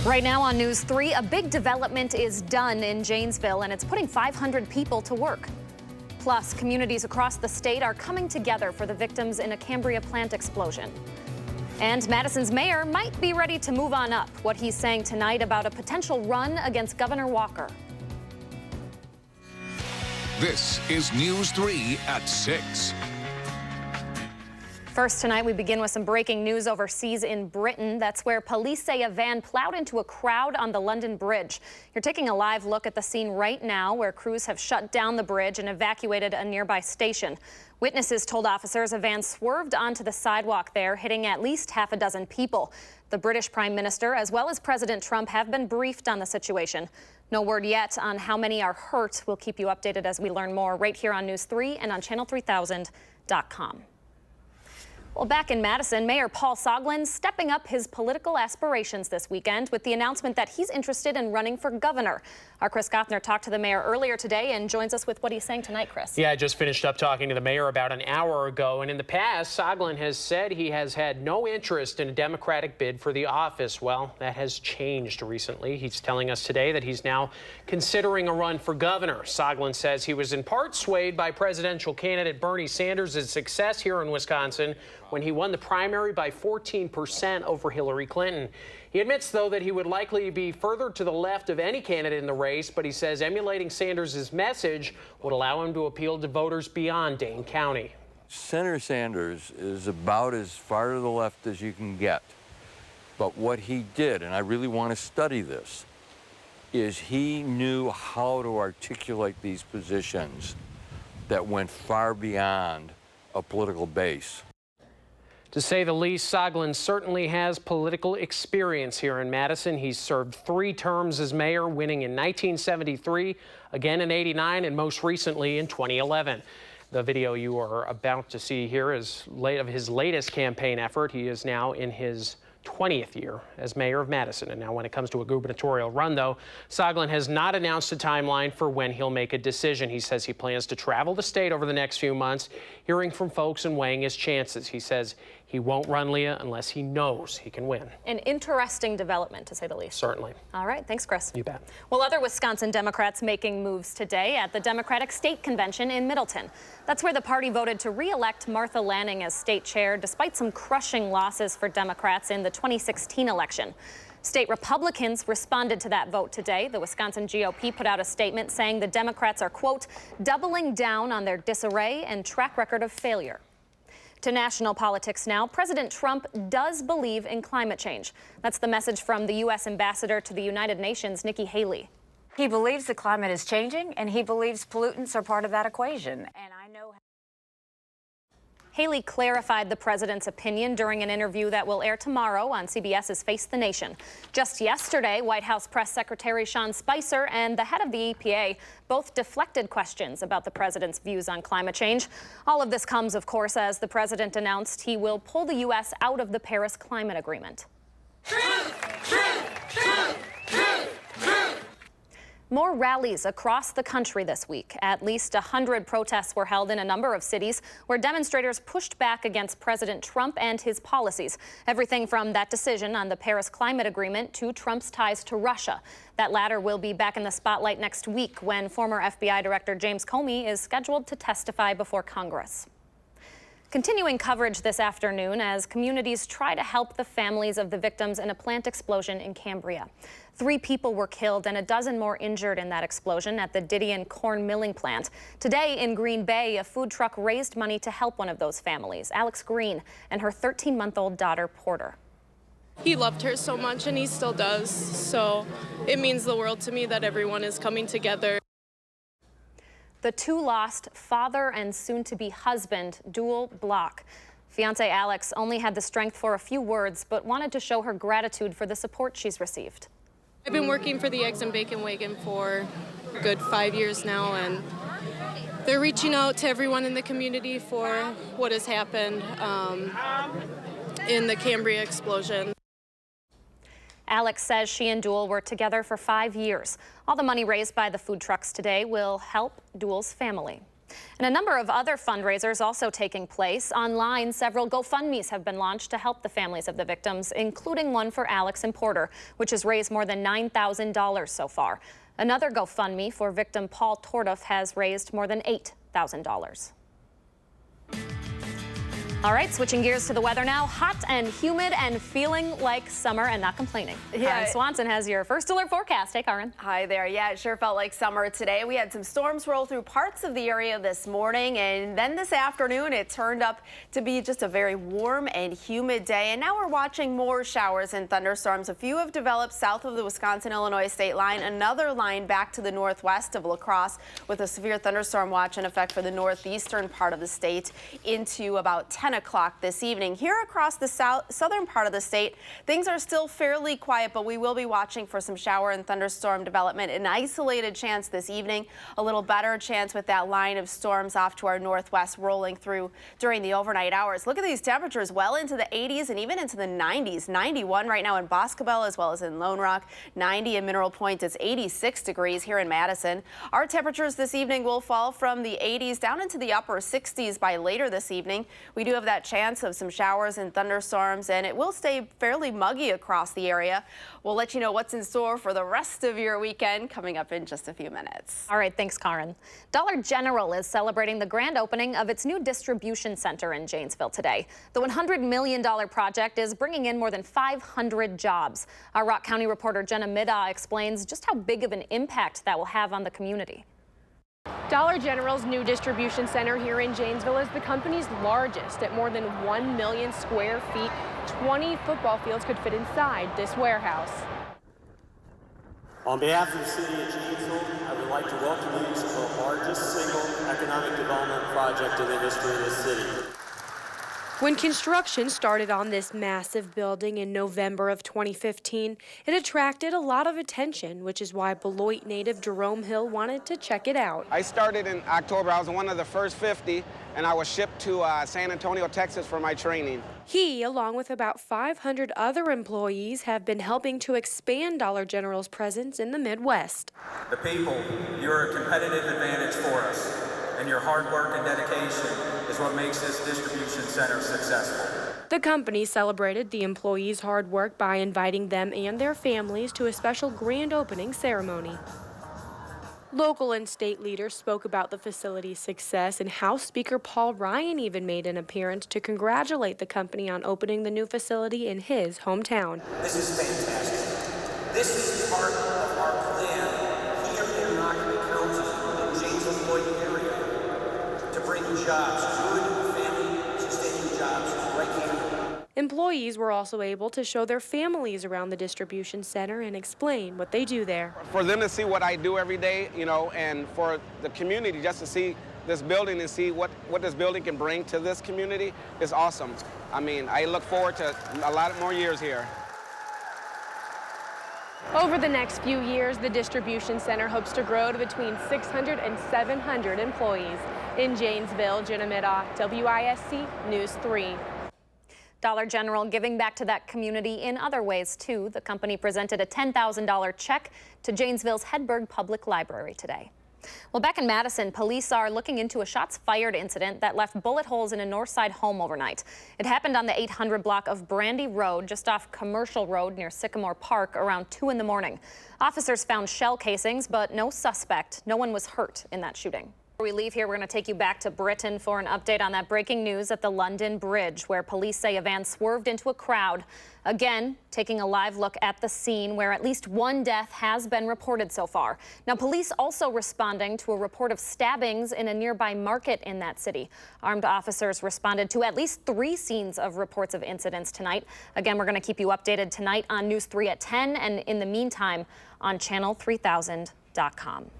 Right now on News 3, a big development is done in Janesville, and it's putting 500 people to work. Plus, communities across the state are coming together for the victims in a Cambria plant explosion. And Madison's mayor might be ready to move on up, what he's saying tonight about a potential run against Governor Walker. This is News 3 at 6. First tonight, we begin with some breaking news overseas in Britain. That's where police say a van plowed into a crowd on the London Bridge. You're taking a live look at the scene right now, where crews have shut down the bridge and evacuated a nearby station. Witnesses told officers a van swerved onto the sidewalk there, hitting at least half a dozen people. The British Prime Minister, as well as President Trump, have been briefed on the situation. No word yet on how many are hurt. We'll keep you updated as we learn more right here on News 3 and on channel3000.com. Well, back in Madison, Mayor Paul Soglin stepping up his political aspirations this weekend with the announcement that he's interested in running for governor. Our Chris Gothner talked to the mayor earlier today and joins us with what he's saying tonight, Chris. Yeah, I just finished up talking to the mayor about an hour ago, and in the past, Soglin has said he has had no interest in a Democratic bid for the office. Well, that has changed recently. He's telling us today that he's now considering a run for governor. Soglin says he was in part swayed by presidential candidate Bernie Sanders' success here in Wisconsin when he won the primary by 14% over Hillary Clinton. He admits, though, that he would likely be further to the left of any candidate in the race, but he says emulating Sanders' message would allow him to appeal to voters beyond Dane County. Senator Sanders is about as far to the left as you can get. But what he did, and I really want to study this, is he knew how to articulate these positions that went far beyond a political base. To say the least, Soglin certainly has political experience here in Madison. He's served 3 terms as mayor, winning in 1973, again in '89, and most recently in 2011. The video you are about to see here is of his latest campaign effort. He is now in his 20th year as mayor of Madison. And now when it comes to a gubernatorial run, though, Soglin has not announced a timeline for when he'll make a decision. He says he plans to travel the state over the next few months, hearing from folks and weighing his chances. He says he won't run, Leah, unless he knows he can win. An interesting development, to say the least. Certainly. All right. Thanks, Chris. You bet. Well, other Wisconsin Democrats making moves today at the Democratic State Convention in Middleton. That's where the party voted to re-elect Martha Lanning as state chair, despite some crushing losses for Democrats in the 2016 election. State Republicans responded to that vote today. The Wisconsin GOP put out a statement saying the Democrats are, quote, doubling down on their disarray and track record of failure. To national politics now, President Trump does believe in climate change. That's the message from the U.S. Ambassador to the United Nations, Nikki Haley. He believes the climate is changing, and he believes pollutants are part of that equation. And I know Haley clarified the president's opinion during an interview that will air tomorrow on CBS's Face the Nation. Just yesterday, White House Press Secretary Sean Spicer and the head of the EPA both deflected questions about the president's views on climate change. All of this comes, of course, as the president announced he will pull the U.S. out of the Paris Climate Agreement. More rallies across the country this week. At least 100 protests were held in a number of cities where demonstrators pushed back against President Trump and his policies. Everything from that decision on the Paris Climate Agreement to Trump's ties to Russia. That latter will be back in the spotlight next week when former FBI Director James Comey is scheduled to testify before Congress. Continuing coverage this afternoon as communities try to help the families of the victims in a plant explosion in Cambria. 3 people were killed and a dozen more injured in that explosion at the Didion corn milling plant. Today in Green Bay, a food truck raised money to help one of those families, Alex Green, and her 13-month-old daughter, Porter. He loved her so much, and he still does. So it means the world to me that everyone is coming together. The 2 lost father and soon-to-be husband, Dual Block. Fiancé Alex only had the strength for a few words, but wanted to show her gratitude for the support she's received. I've been working for the Eggs and Bacon Wagon for a good 5 years now, and they're reaching out to everyone in the community for what has happened in the Cambria explosion. Alex says she and Dual were together for 5 years. All the money raised by the food trucks today will help Dual's family. And a number of other fundraisers also taking place. Online, several GoFundMes have been launched to help the families of the victims, including one for Alex and Porter, which has raised more than $9,000 so far. Another GoFundMe for victim Paul Tordoff has raised more than $8,000. All right, switching gears to the weather now. Hot and humid and feeling like summer and not complaining. Yeah. Karen Swanson has your first alert forecast. Hey, Karen. Hi there. Yeah, it sure felt like summer today. We had some storms roll through parts of the area this morning, and then this afternoon it turned up to be just a very warm and humid day. And now we're watching more showers and thunderstorms. A few have developed south of the Wisconsin-Illinois state line, another line back to the northwest of La Crosse with a severe thunderstorm watch in effect for the northeastern part of the state into about 10 o'clock this evening. Here across the southern part of the state, things are still fairly quiet, but we will be watching for some shower and thunderstorm development. An isolated chance this evening, a little better chance with that line of storms off to our northwest rolling through during the overnight hours. Look at these temperatures well into the 80s and even into the 90s. 91 right now in Boscobel as well as in Lone Rock. 90 in Mineral Point. It's 86 degrees here in Madison. Our temperatures this evening will fall from the 80s down into the upper 60s by later this evening. We do have that chance of some showers and thunderstorms, and it will stay fairly muggy across the area. We'll let you know what's in store for the rest of your weekend coming up in just a few minutes. All right, thanks, Karen. Dollar General is celebrating the grand opening of its new distribution center in Janesville today. The $100 million project is bringing in more than 500 jobs. Our Rock County reporter Jenna Middaugh explains just how big of an impact that will have on the community. Dollar General's new distribution center here in Janesville is the company's largest at more than 1 million square feet. 20 football fields could fit inside this warehouse. On behalf of the city of Janesville, I would like to welcome you to the largest single economic development project in the history of the city. When construction started on this massive building in November of 2015, it attracted a lot of attention, which is why Beloit native Jerome Hill wanted to check it out. I started in October. I was one of the first 50, and I was shipped to San Antonio, Texas for my training. He, along with about 500 other employees, have been helping to expand Dollar General's presence in the Midwest. The people, you're a competitive advantage for us, and your hard work and dedication is what makes this distribution center successful. The company celebrated the employees' hard work by inviting them and their families to a special grand opening ceremony. Local and state leaders spoke about the facility's success, and House Speaker Paul Ryan even made an appearance to congratulate the company on opening the new facility in his hometown. This is fantastic. This is part of our plan here in Rockaway County, in Janesville-Beloit area, to bring jobs, good family-sustaining jobs right here. Employees were also able to show their families around the distribution center and explain what they do there. For them to see what I do every day, you know, and for the community just to see this building and see what this building can bring to this community is awesome. I mean, I look forward to a lot more years here. Over the next few years, the distribution center hopes to grow to between 600 and 700 employees. In Janesville, Jenna Middaugh, WISC News 3. Dollar General giving back to that community in other ways, too. The company presented a $10,000 check to Janesville's Hedberg Public Library today. Well, back in Madison, police are looking into a shots fired incident that left bullet holes in a Northside home overnight. It happened on the 800 block of Brandy Road, just off Commercial Road near Sycamore Park, around 2 in the morning. Officers found shell casings, but no suspect. No one was hurt in that shooting. Before we leave here, we're going to take you back to Britain for an update on that breaking news at the London Bridge, where police say a van swerved into a crowd. Again, taking a live look at the scene where at least one death has been reported so far. Now, police also responding to a report of stabbings in a nearby market in that city. Armed officers responded to at least 3 scenes of reports of incidents tonight. Again, we're going to keep you updated tonight on News 3 at 10, and in the meantime on channel3000.com.